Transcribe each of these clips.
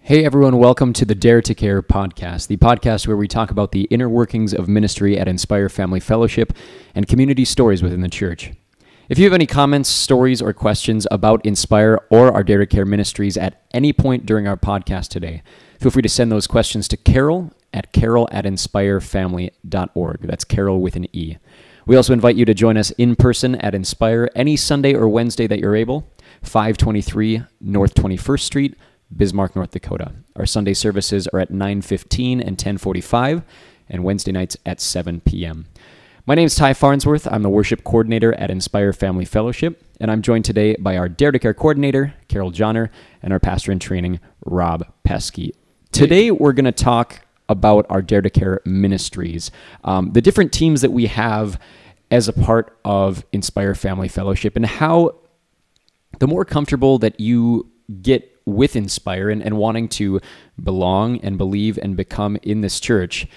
Hey everyone, welcome to the Dare to Care podcast, the podcast where we talk about the inner workings of ministry at Inspire Family Fellowship and community stories within the church. If you have any comments, stories, or questions about Inspire or our Dare to Care ministries at any point during our podcast today, feel free to send those questions to carol@inspirefamily.org. That's Carol with an E. We also invite you to join us in person at Inspire any Sunday or Wednesday that you're able, 523 North 21st Street, Bismarck, North Dakota. Our Sunday services are at 9:15 and 10:45, and Wednesday nights at 7 p.m. My name is Ty Farnsworth. I'm the worship coordinator at Inspire Family Fellowship, and I'm joined today by our Dare to Care coordinator, Carol Johnner, and our pastor in training, Rob Pesky. Today, we're going to talk about our Dare to Care ministries, the different teams that we have as a part of Inspire Family Fellowship, and how the more comfortable that you get with Inspire and wanting to belong and believe and become in this church,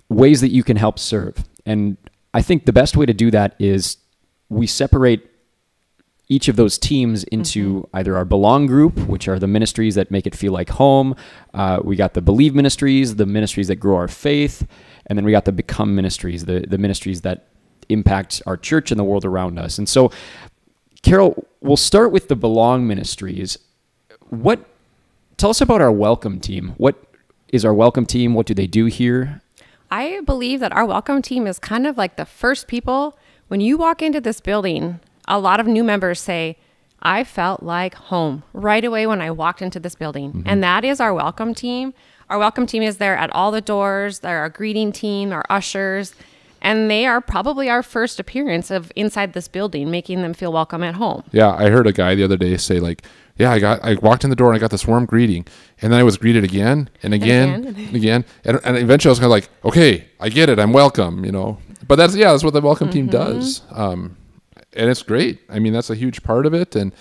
ways that you can help serve. And I think the best way to do that is we separate each of those teams into either our Belong group, which are the ministries that make it feel like home. We got the Believe ministries, the ministries that grow our faith. And then we got the Become ministries, the ministries that impact our church and the world around us. And so, Carol, we'll start with the Belong ministries. Tell us about our Welcome team. What is our Welcome team? What do they do here? I believe that our Welcome team is kind of like the first people. When you walk into this building, a lot of new members say, I felt like home right away when I walked into this building. And that is our Welcome team. Our Welcome team is there at all the doors. They're our greeting team, our ushers, and they are probably our first appearance of inside this building, making them feel welcome at home. Yeah, I heard a guy the other day say I walked in the door and I got this warm greeting, and then I was greeted again and again and again, and eventually I was kind of like, okay, I get it, I'm welcome, But that's what the Welcome team does, and it's great. I mean, that's a huge part of it, and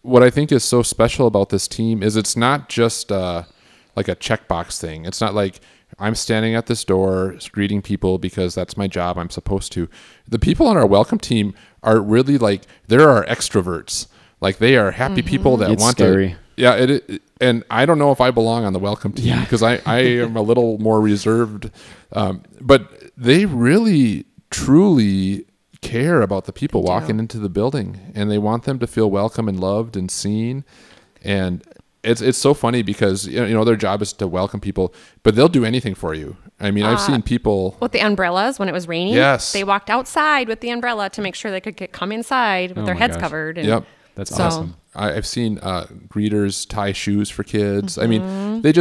what I think is so special about this team is it's not just like a checkbox thing. It's not like I'm standing at this door greeting people because that's my job, I'm supposed to. The people on our Welcome team are really they're our extroverts. Like, they are happy people that want scary. to. Yeah, and I don't know if I belong on the Welcome team because I am a little more reserved. But they really, truly care about the people walking into the building, and they want them to feel welcome and loved and seen. And it's so funny because their job is to welcome people, but they'll do anything for you. I mean, I've seen people with the umbrellas when it was raining. Yes, they walked outside with the umbrella to make sure they could come inside with their heads covered. And yep. That's awesome. I've seen greeters tie shoes for kids. I mean, they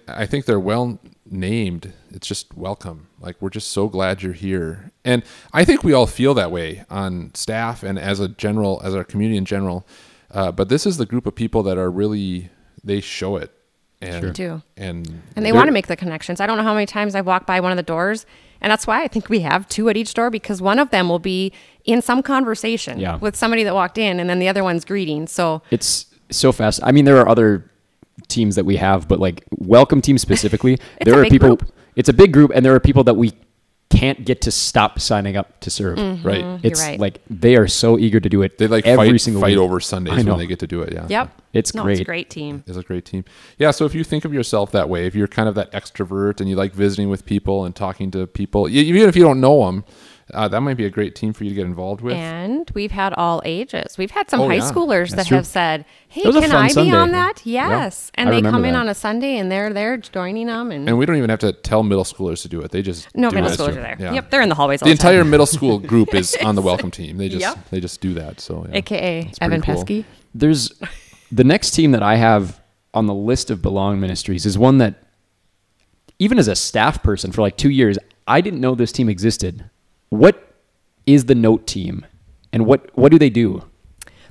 I think they're well named. It's just welcome. Like, we're just so glad you're here. And I think we all feel that way on staff and as our community in general. But this is the group of people that are really, they show it. And, They do. And they want to make the connections. I don't know how many times I've walked by one of the doors, and that's why I think we have two at each door, because one of them will be in some conversation with somebody that walked in, and then the other one's greeting. So it's so fast. I mean, there are other teams that we have, but Welcome team specifically, there are people. Group. It's a big group, and there are people that we can't get to stop signing up to serve. Right? It's right. They are so eager to do it. They every single fight week. over Sundays when they get to do it. Yeah. Yep. It's great. It's a great team. It's a great team. Yeah. So if you think of yourself that way, if you're kind of that extrovert and you like visiting with people and talking to people, even if you don't know them, that might be a great team for you to get involved with. And we've had all ages. We've had some high schoolers that true. have said, hey, That was a can fun I be Sunday. on that? Yes. Yeah. And I they remember come in that. on a Sunday and they're there joining them. And we don't even have to tell middle schoolers to do it. They just no, do middle it. schoolers are there. Yeah. Yep, they're in the hallways all The the time. entire middle school group is on the Welcome team. They just do that. So yeah. AKA It's Evan pretty cool. Pesky. There's the next team that I have on the list of Belong ministries is one that, even as a staff person for 2 years, I didn't know this team existed. What is the Note team, and what do they do?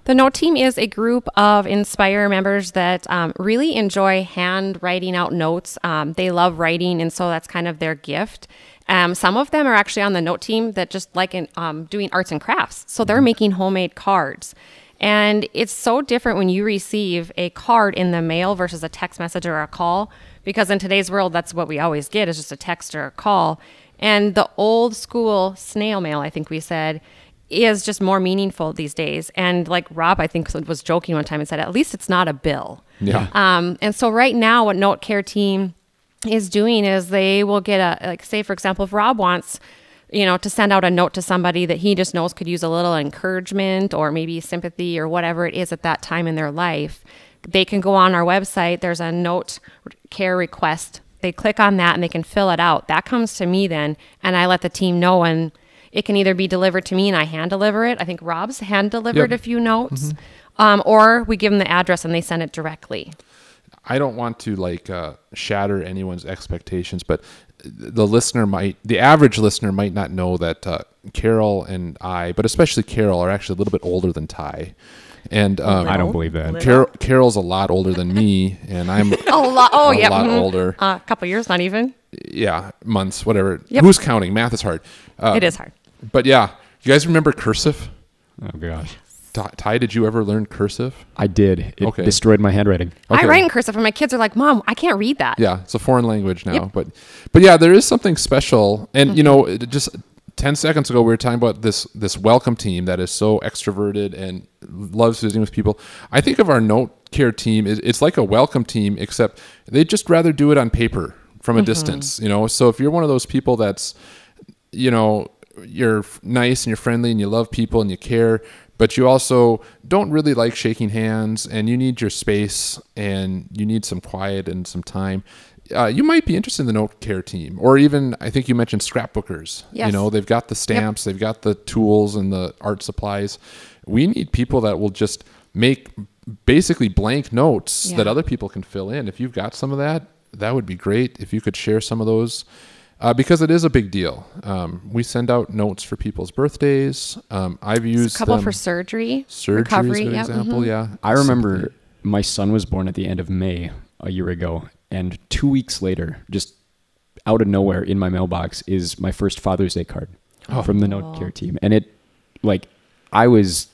The Note team is a group of Inspire members that really enjoy hand writing out notes. They love writing, and so that's kind of their gift. Some of them are actually on the Note team that just like doing arts and crafts. So they're making homemade cards. And it's so different when you receive a card in the mail versus a text message or a call, because in today's world, that's what we always get is just a text or a call. And the old school snail mail, I think we said, is just more meaningful these days. And like Rob, I think, was joking one time and said, at least it's not a bill. Yeah. And so right now what Note Care Team is doing is they will get a, like, say, for example, if Rob wants, to send out a note to somebody that he just knows could use a little encouragement or maybe sympathy or whatever it is at that time in their life, they can go on our website. There's a Note Care request. They click on that and they can fill it out. That comes to me then, and I let the team know, and it can either be delivered to me and I hand deliver it. I think Rob's hand delivered a few notes, or we give them the address and they send it directly. I don't want to shatter anyone's expectations, but the average listener might not know that Carol and I, but especially Carol, are actually a little bit older than Ty. And I don't believe that. Carol's a lot older than me, and I'm a lot older. A couple years, not even. Yeah, months, whatever. Yep. Who's counting? Math is hard. It is hard. But yeah, you guys remember cursive? Oh gosh. Ty, did you ever learn cursive? I did. It destroyed my handwriting. Okay. I write in cursive, and my kids are like, "Mom, I can't read that." Yeah, it's a foreign language now. Yep. But yeah, there is something special. And just 10 seconds ago, we were talking about this welcome team that is so extroverted and loves visiting with people. I think of our Note Care team, it's like a welcome team, except they'd just rather do it on paper from a distance. So if you're one of those people that's, you're nice and you're friendly and you love people and you care, but you also don't really like shaking hands and you need your space and you need some quiet and some time, you might be interested in the Note Care team. Or even, I think you mentioned scrapbookers. Yes. They've got the stamps, they've got the tools and the art supplies. We need people that will just make basically blank notes that other people can fill in. If you've got some of that, that would be great if you could share some of those. Because it is a big deal. We send out notes for people's birthdays. I've used a couple them. For surgery Recovery is a good yep. example, yeah. I remember my son was born at the end of May a year ago, and 2 weeks later, just out of nowhere in my mailbox is my first Father's Day card from the Note Care team. And it, I was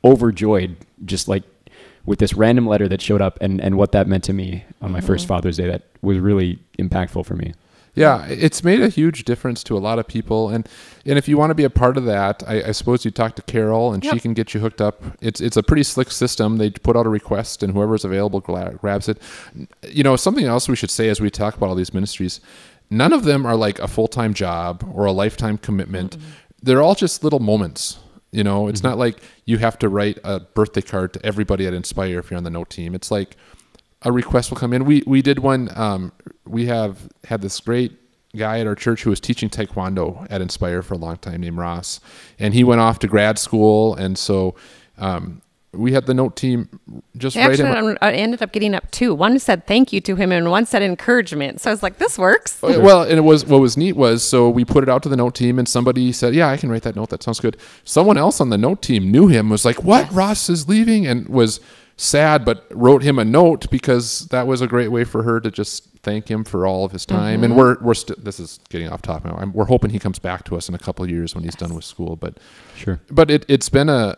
overjoyed just with this random letter that showed up and what that meant to me on my first Father's Day. That was really impactful for me. Yeah, it's made a huge difference to a lot of people. And if you want to be a part of that, I suppose you talk to Carol and she can get you hooked up. It's a pretty slick system. They put out a request and whoever's available grabs it. Something else we should say as we talk about all these ministries, none of them are like a full-time job or a lifetime commitment. They're all just little moments. It's not like you have to write a birthday card to everybody at Inspire if you're on the Note team. It's like a request will come in. We did one. We have had this great guy at our church who was teaching Taekwondo at Inspire for a long time named Ross. And he went off to grad school. And so we had the Note team just write him. I ended up getting up two. One said thank you to him and one said encouragement. So I was like, this works. Well, and what was neat was, so we put it out to the Note team and somebody said, yeah, I can write that note. That sounds good. Someone else on the Note team knew him, was like, what? Yes. Ross is leaving, and was sad, but wrote him a note because that was a great way for her to just thank him for all of his time. And we're still, this is getting off topic now. We're hoping he comes back to us in a couple of years when he's done with school, but sure. But it's been a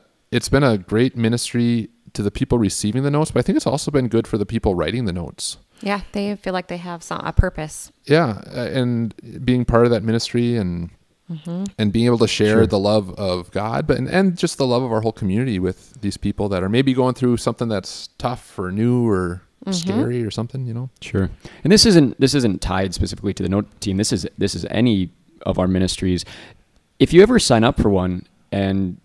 great ministry to the people receiving the notes, but I think it's also been good for the people writing the notes. Yeah, they feel like they have a purpose. Yeah, and being part of that ministry and being able to share the love of God, and just the love of our whole community with these people that are maybe going through something that's tough or new or scary or something, Sure. And this isn't tied specifically to the Note team. This is any of our ministries. If you ever sign up for one and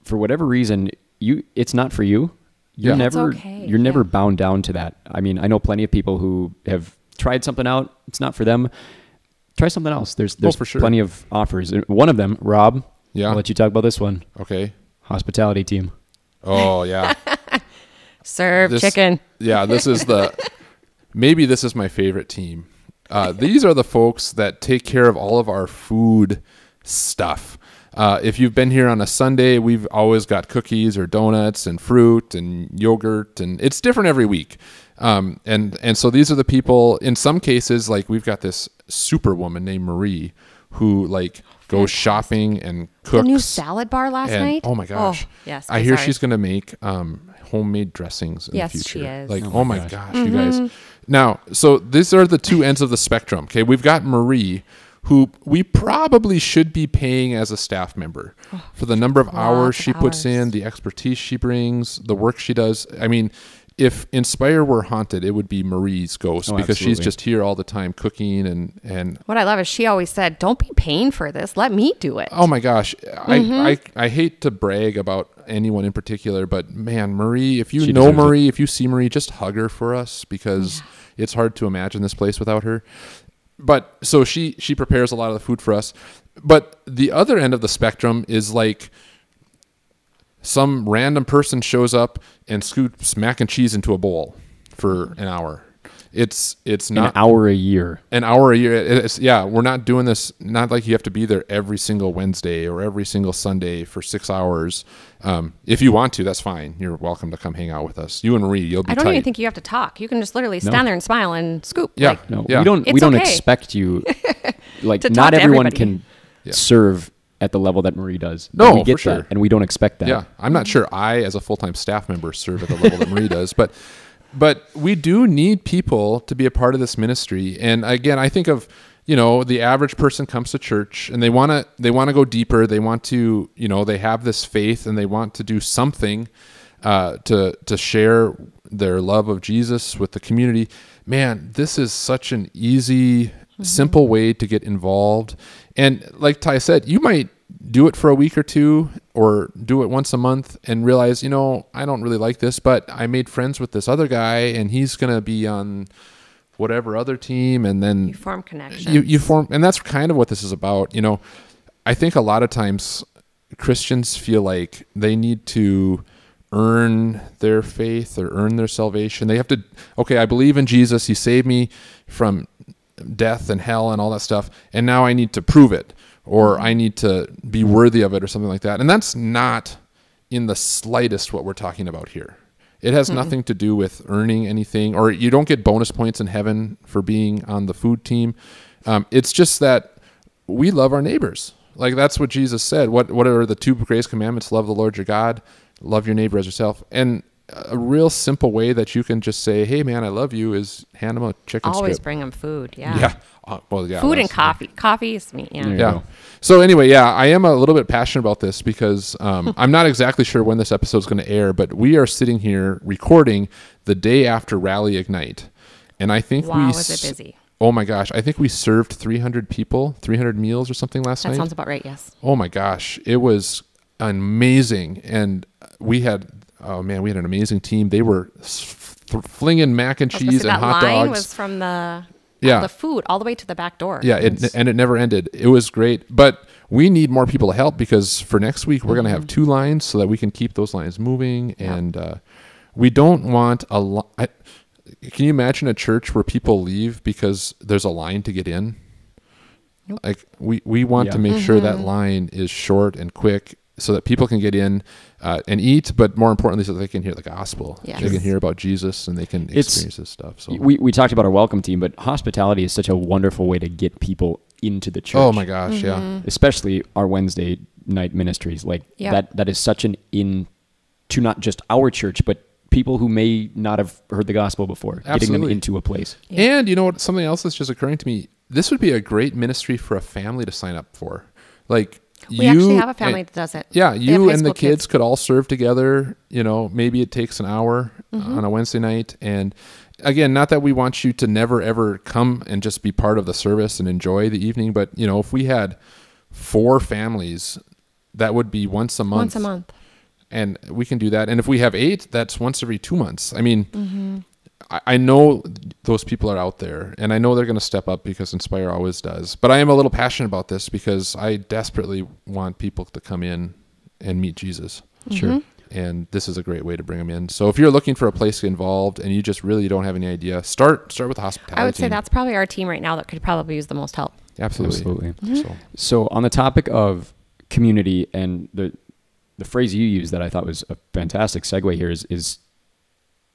for whatever reason it's not for you, you're never bound down to that. I mean, I know plenty of people who have tried something out, it's not for them. Try something else. There's for sure. plenty of offers. One of them, Rob, I'll let you talk about this one. Okay. Hospitality team. Oh, yeah. Serve chicken. Yeah, maybe this is my favorite team. These are the folks that take care of all of our food stuff. If you've been here on a Sunday, we've always got cookies or donuts and fruit and yogurt, and it's different every week. And so these are the people, in some cases, like we've got this superwoman named Marie who goes shopping and cooks. The new salad bar last night. Oh my gosh. Oh, yes. I hear she's going to make homemade dressings in the future. Yes, she is. Oh my gosh, you guys. Now, so these are the two ends of the spectrum. Okay. We've got Marie, who we probably should be paying as a staff member for the number of hours she puts in, the expertise she brings, the work she does. I mean, if Inspire were haunted, it would be Marie's ghost, because she's just here all the time cooking and what I love is she always said, don't be paying for this. Let me do it. oh my gosh. I hate to brag about anyone in particular, but man, Marie, if you know Marie, if you see Marie, just hug her for us, because it's hard to imagine this place without her. But so she prepares a lot of the food for us. But the other end of the spectrum is like some random person shows up and scoops mac and cheese into a bowl for an hour. It's not an hour a year. An hour a year. We're not doing this. Not like you have to be there every single Wednesday or every single Sunday for 6 hours. If you want to, that's fine. You're welcome to come hang out with us. You and Marie, you'll be. I don't tight. even think you have to talk. You can just literally stand there and smile and scoop. Yeah, Like, No, yeah. we don't okay. expect you. Like, To talk not to everyone everybody. can serve at the level that Marie does. No, we get for sure. that, and we don't expect that. Yeah, I'm not sure I, as a full-time staff member, serve at the level that Marie does, but we do need people to be a part of this ministry. And again, I think of, the average person comes to church and they want to go deeper. They want to, they have this faith and they want to do something to share their love of Jesus with the community. Man, this is such an easy, simple way to get involved. And like Ty said, you might do it for a week or two or do it once a month and realize, I don't really like this, but I made friends with this other guy and he's going to be on whatever other team. And then You form connections. you form, and that's kind of what this is about. I think a lot of times Christians feel like they need to earn their faith or earn their salvation. They have to, I believe in Jesus. He saved me from death and hell and all that stuff. And now I need to prove it, or I need to be worthy of it, or something like that. And that's not in the slightest what we're talking about here. It has nothing to do with earning anything, or you don't get bonus points in heaven for being on the food team. It's just that we love our neighbors. Like, that's what Jesus said. What are the 2 greatest commandments? Love the Lord your God, love your neighbor as yourself. And a real simple way that you can just say, hey man, I love you, is hand them a chicken Always strip. bring them food. Yeah. Yeah. Food and coffee. Coffee is me. Yeah. There you Yeah. go. So anyway, I am a little bit passionate about this because I'm not exactly sure when this episode is going to air, but we are sitting here recording the day after Rally Ignite. And I think Wow, was it busy? Oh my gosh. I think we served 300 people, 300 meals or something last night. That sounds about right. Yes. Oh my gosh. It was amazing. And we had an amazing team. They were flinging mac and cheese and hot line dogs. was from the food all the way to the back door. Yeah, and it never ended. It was great. But we need more people to help, because for next week, we're going to have 2 lines so that we can keep those lines moving. Yep. And we don't want can you imagine a church where people leave because there's a line to get in? Nope. Like, we want to make sure that line is short and quick so that people can get in and eat, but more importantly, so that they can hear the gospel. Yes. They can hear about Jesus and they can experience this stuff. So We talked about our welcome team, but hospitality is such a wonderful way to get people into the church. oh my gosh, yeah. Especially our Wednesday night ministries. Like, that is such an to not just our church, but people who may not have heard the gospel before. Absolutely. Getting them into a place. Yeah. And you know what? Something else that's just occurring to me. This would be a great ministry for a family to sign up for. Like, We actually have a family that does it. Yeah, They have you high and the school kids could all serve together. Maybe it takes an hour on a Wednesday night. And again, not that we want you to never, ever come and just be part of the service and enjoy the evening. But, if we had 4 families, that would be once a month. Once a month. And we can do that. And if we have 8, that's once every 2 months. I mean, I know those people are out there, and I know they're going to step up, because Inspire always does. But I am a little passionate about this because I desperately want people to come in and meet Jesus. Sure. And this is a great way to bring them in. So if you're looking for a place to get involved and you just really don't have any idea, start with the hospitality I would say team. that's probably our team right now that could probably use the most help. Absolutely. So on the topic of community, and the phrase you used that I thought was a fantastic segue here is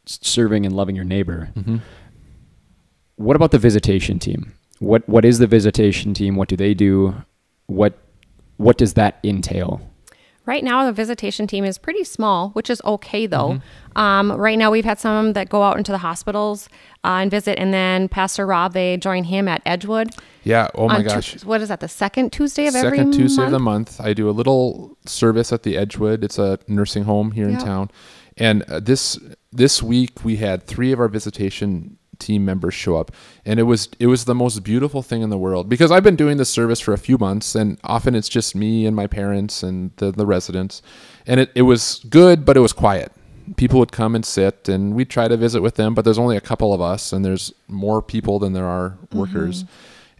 serving and loving your neighbor. Mm-hmm. What about the visitation team? What is the visitation team? What do they do? What does that entail? Right now, the visitation team is pretty small, which is okay though. Right now, we've had some that go out into the hospitals and visit, and then Pastor Rob, they join him at Edgewood. Yeah. Oh my gosh. What is that? The second Tuesday of every Second Tuesday month? of the month. I do a little service at the Edgewood. It's a nursing home here in town. And this week we had 3 of our visitation team members show up, and it was the most beautiful thing in the world, because I've been doing this service for a few months, and often it's just me and my parents and the residents, and it was good, but it was quiet. People would come and sit, and we'd try to visit with them, but there's only a couple of us, and there's more people than there are workers.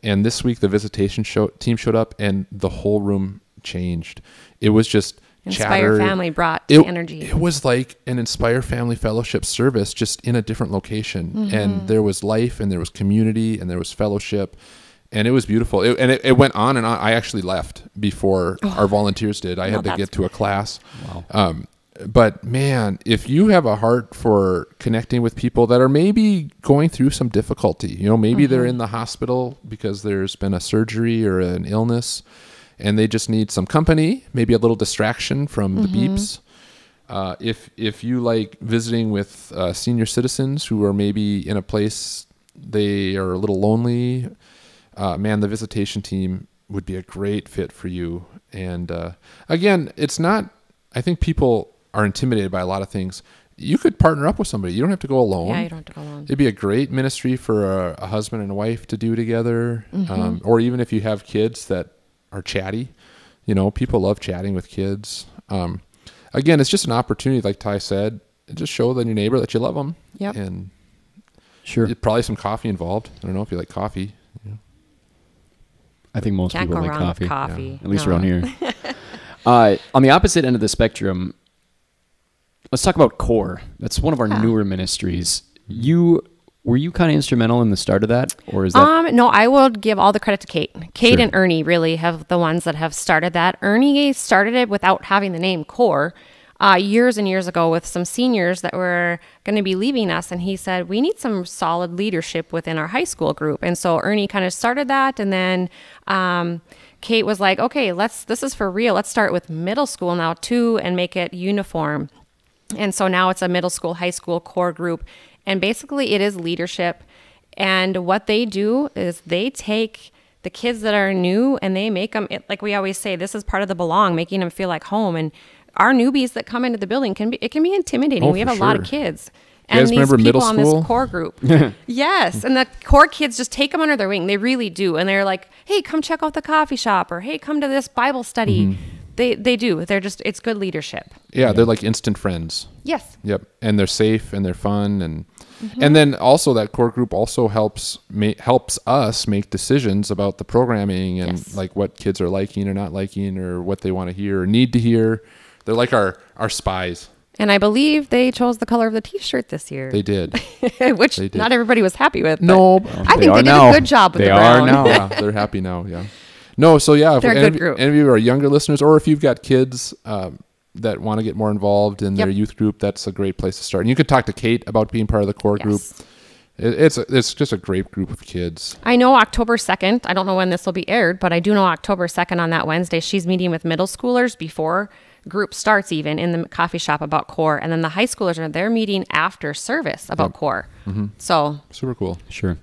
And this week the visitation team showed up, and the whole room changed. It was just Inspire chatter. Family brought energy. It was like an Inspire Family Fellowship service, just in a different location. And there was life, and there was community, and there was fellowship, and it was beautiful. It went on and on. I actually left before our volunteers did. I had to get to a class. Wow. But man, if you have a heart for connecting with people that are maybe going through some difficulty, maybe they're in the hospital because there's been a surgery or an illness, and they just need some company, maybe a little distraction from the beeps. If you like visiting with senior citizens who are maybe in a place they are a little lonely, man, the visitation team would be a great fit for you. And again, it's not, I think people are intimidated by a lot of things. You could partner up with somebody. You don't have to go alone. Yeah, you don't have to go alone. It'd be a great ministry for a husband and a wife to do together. Or even if you have kids that are chatty, people love chatting with kids. Again, it's just an opportunity, like Ty said, just show your neighbor that you love them. Yep. And Sure. probably some coffee involved. I don't know if you like coffee. I think most Can't people go like wrong with coffee. coffee. At least No. around here. On the opposite end of the spectrum, let's talk about CORE. That's one of our newer ministries. Were you kind of instrumental in the start of that, or is that? No, I will give all the credit to Kate. Kate Sure. and Ernie really have the ones that have started that. Ernie started it without having the name CORE years and years ago with some seniors that were going to be leaving us. And he said, we need some solid leadership within our high school group. And so Ernie kind of started that. And then Kate was like, okay, this is for real. Let's start with middle school now too and make it uniform. And so now it's a middle school, high school core group. And basically it is leadership. And what they do is they take the kids that are new and they make them, like we always say, this is part of the belong, making them feel like home. And our newbies that come into the building can be intimidating. We have a lot of kids. You guys And these remember people middle on school? this core group. Yes. And the core kids just take them under their wing. They really do. And they're like, hey, come check out the coffee shop, or hey, come to this Bible study. They do. They're just, it's good leadership. Yeah, they're like instant friends. Yes. Yep. And they're safe and they're fun. And then also that core group also helps us make decisions about the programming and Yes. like what kids are liking or not liking, or what they want to hear or need to hear. They're like our spies. And I believe they chose the color of the t-shirt this year. They did. Which They did. not everybody was happy with. but No. I think they did a good job with They the are brown. now. Yeah, they're happy now. Yeah. No, so yeah, if They're a any, good group. any of you are younger listeners, or if you've got kids that want to get more involved in their Yep. youth group, that's a great place to start. And you could talk to Kate about being part of the core group. Yes. It's just a great group of kids. I know October 2nd, I don't know when this will be aired, but I do know October 2nd on that Wednesday, she's meeting with middle schoolers before group starts even in the coffee shop about CORE. And then the high schoolers they're meeting after service about CORE. So Super cool. Sure.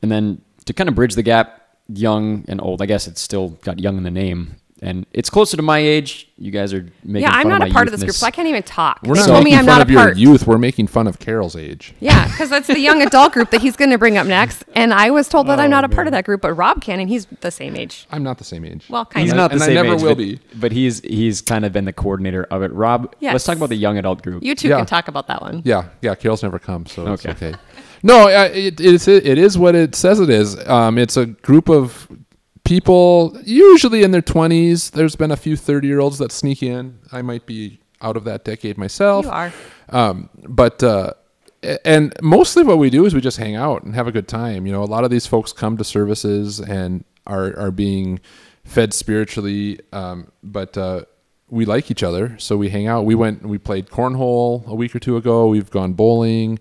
And then to kind of bridge the gap, young and old, I guess it's still got young in the name. And it's closer to my age. You guys are making yeah, fun I'm not of a my part of youth this in group, so I can't even talk. We're They not told me making I'm fun not of a your part. youth. We're making fun of Carol's age. Yeah, because that's the young adult group that he's going to bring up next. And I was told that I'm not a part of that group, but Rob can, and he's the same age. I'm not the same age. Well, kind He's of. not the And I same never age, will but, be. but he's kind of been the coordinator of it. Rob, Yes. let's talk about the young adult group. You two Yeah. can talk about that one. Yeah, Carol's never come, so it's Okay. okay. No, it is what it says it is. It's a group of people, usually in their 20s. There's been a few 30-year-olds that sneak in. I might be out of that decade myself. You are. And mostly what we do is we just hang out and have a good time. A lot of these folks come to services and are being fed spiritually, but we like each other, so we hang out. We played cornhole a week or two ago. We've gone bowling.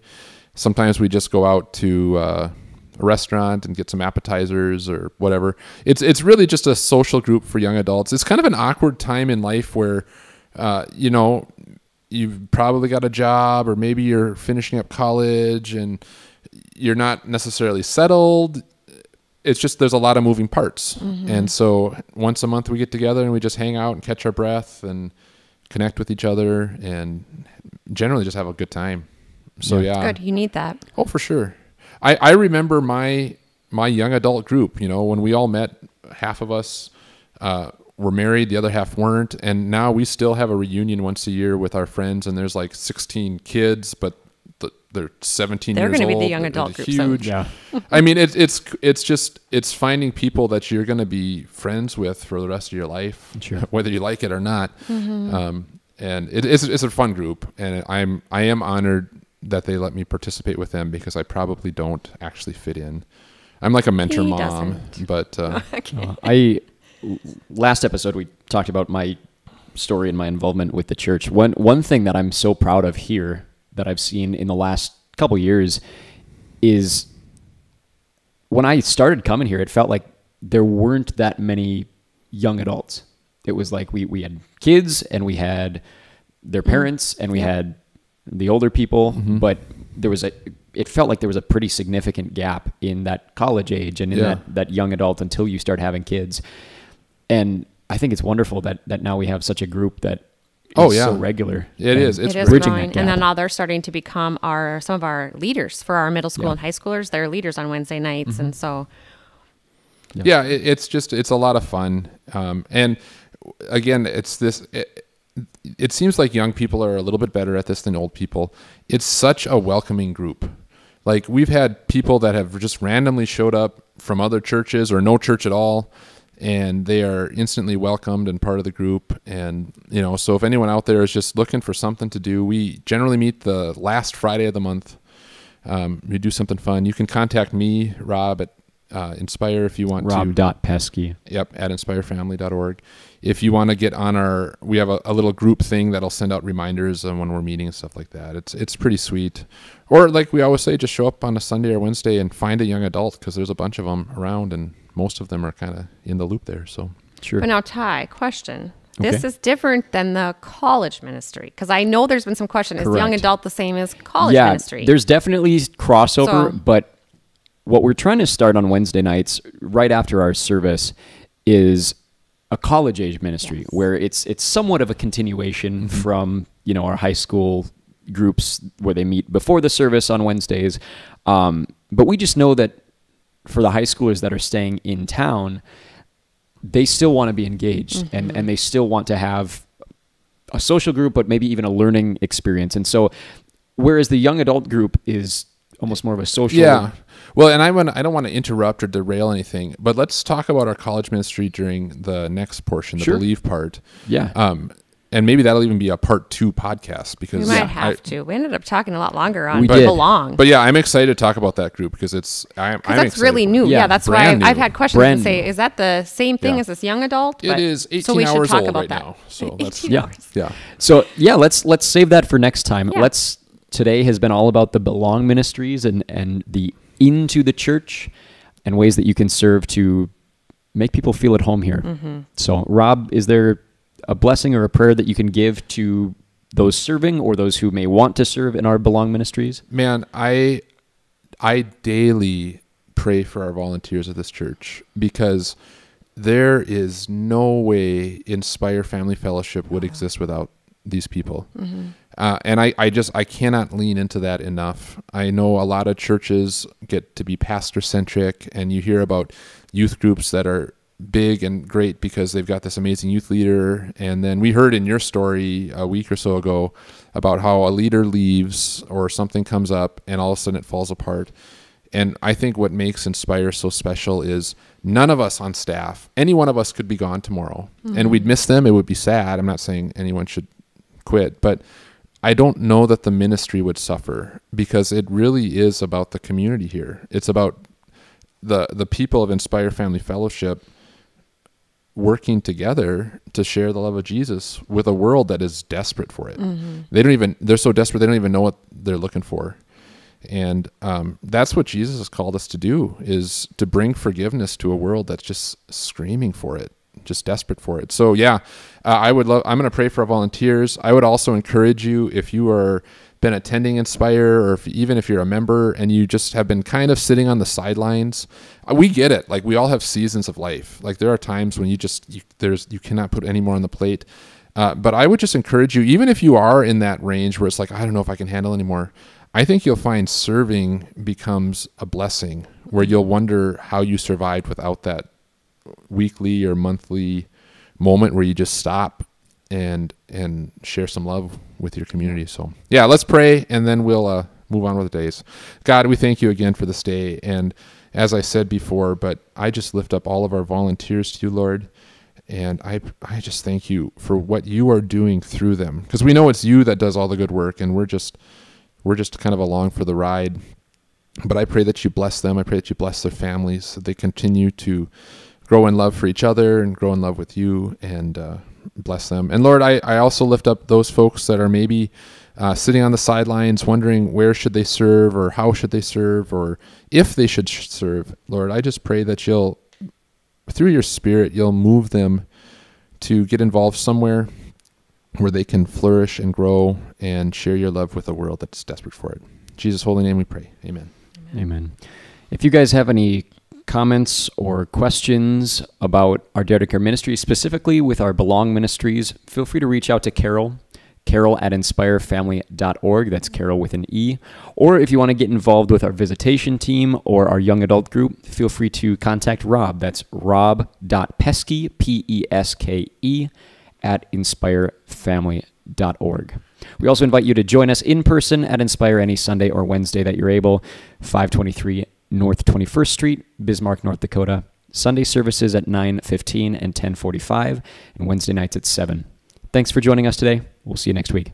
Sometimes we just go out to a restaurant and get some appetizers or whatever. It's really just a social group for young adults. It's kind of an awkward time in life where you know, you've probably got a job, or maybe you're finishing up college and you're not necessarily settled. It's just, there's a lot of moving parts. And so once a month we get together and we just hang out and catch our breath and connect with each other and generally just have a good time. So yeah. Good. You need that. Oh, for sure. I remember my young adult group, you know, when we all met, half of us were married, the other half weren't. And now we still have a reunion once a year with our friends, and there's like 16 kids, but they're 17 They're years old. They're going to be the young adult group. Huge. So. Yeah. I mean, it's finding people that you're going to be friends with for the rest of your life, Sure. whether you like it or not. And it's a fun group, and I am honored that they let me participate with them, because I probably don't actually fit in. I'm like a mentor He mom, doesn't. but Last episode we talked about my story and my involvement with the church. One thing that I'm so proud of here that I've seen in the last couple years is when I started coming here, it felt like there weren't that many young adults. It was like we had kids and we had their parents and we had the older people, but it felt like there was a pretty significant gap in that college age and in that young adult until you start having kids. And I think it's wonderful that now we have such a group that is so regular. It is. It's bridging growing. that gap. And then now they're starting to become some of our leaders for our middle school and high schoolers. They're leaders on Wednesday nights. And so. Yeah, it's a lot of fun. And again, it seems like young people are a little bit better at this than old people. It's such a welcoming group. Like, we've had people that have just randomly showed up from other churches or no church at all, and they are instantly welcomed and part of the group. And, you know, so if anyone out there is just looking for something to do, we generally meet the last Friday of the month. We do something fun. You can contact me, Rob, at Inspire if you want Rob.Pesky. Yep, at inspirefamily.org. If you want to get on we have a little group thing that'll send out reminders on when we're meeting and stuff like that. It's pretty sweet. Or like we always say, just show up on a Sunday or Wednesday and find a young adult, because there's a bunch of them around and most of them are kind of in the loop there. So Sure. But now, Ty, question. This is different than the college ministry, because I know there's been some question. Is young Correct. adult the same as college ministry? There's definitely crossover, So- but what we're trying to start on Wednesday nights, right after our service, is a college age ministry where it's somewhat of a continuation from, you know, our high school groups where they meet before the service on Wednesdays. But we just know that for the high schoolers that are staying in town, they still want to be engaged and they still want to have a social group, but maybe even a learning experience. And so, whereas the young adult group is almost more of a social. yeah. Well, and I don't want to interrupt or derail anything, but let's talk about our college ministry during the next portion, the Sure. believe part. Yeah. And maybe that'll even be a part 2 podcast, because We might have to. We ended up talking a lot longer on We did. Belong. But yeah, I'm excited to talk about that group, because I'm that's excited really for it. new. Yeah, Yeah, that's why brand I've new. had questions Brand to say, new. is that the same thing Yeah. as this young adult? It But- is 18 so we should hours talk old about right that. now. So that's 18 Yeah. hours. yeah. So yeah, let's save that for next time. Yeah. Today has been all about the Belong Ministries and the into the church and ways that you can serve to make people feel at home here. So Rob, is there a blessing or a prayer that you can give to those serving or those who may want to serve in our Belong Ministries? Man, I daily pray for our volunteers at this church, because there is no way Inspire Family Fellowship would exist without these people. And I cannot lean into that enough. I know a lot of churches get to be pastor centric, and you hear about youth groups that are big and great because they've got this amazing youth leader. And then we heard in your story a week or so ago about how a leader leaves or something comes up and all of a sudden it falls apart. And I think what makes Inspire so special is none of us on staff, any one of us could be gone tomorrow and we'd miss them. It would be sad. I'm not saying anyone should quit, but I don't know that the ministry would suffer, because it really is about the community here. It's about the people of Inspire Family Fellowship working together to share the love of Jesus with a world that is desperate for it. They're so desperate, they don't even know what they're looking for. And that's what Jesus has called us to do, is to bring forgiveness to a world that's just screaming for it. just desperate for it. So yeah, I'm going to pray for our volunteers. I would also encourage you, if you are been attending Inspire, or even if you're a member and you just have been kind of sitting on the sidelines, we get it. Like, we all have seasons of life. Like, there are times when you cannot put any more on the plate. But I would just encourage you, even if you are in that range where it's like, I don't know if I can handle anymore, I think you'll find serving becomes a blessing, where you'll wonder how you survived without that weekly or monthly moment where you just stop and share some love with your community. So yeah, let's pray, and then we'll move on with the days. God, we thank you again for this day. And as I said before, but I just lift up all of our volunteers to you, Lord. And I just thank you for what you are doing through them, because we know it's you that does all the good work, and we're just kind of along for the ride. But I pray that you bless them. I pray that you bless their families, so they continue to grow in love for each other and grow in love with you, and bless them. And Lord, I also lift up those folks that are maybe sitting on the sidelines wondering where should they serve, or how should they serve, or if they should serve. Lord, I just pray that you'll, through your Spirit, you'll move them to get involved somewhere where they can flourish and grow and share your love with a world that's desperate for it. In Jesus' holy name we pray. Amen. Amen. If you guys have any comments or questions about our Dare to Care ministry, specifically with our Belong ministries, feel free to reach out to Carol at inspirefamily.org. That's Carol with an E. Or if you want to get involved with our visitation team or our young adult group, feel free to contact Rob. That's rob.peske, P-E-S-K-E, at inspirefamily.org. We also invite you to join us in person at Inspire any Sunday or Wednesday that you're able, 523 North 21st Street, Bismarck, North Dakota. Sunday services at 9:15 and 10:45, and Wednesday nights at 7. Thanks for joining us today. We'll see you next week.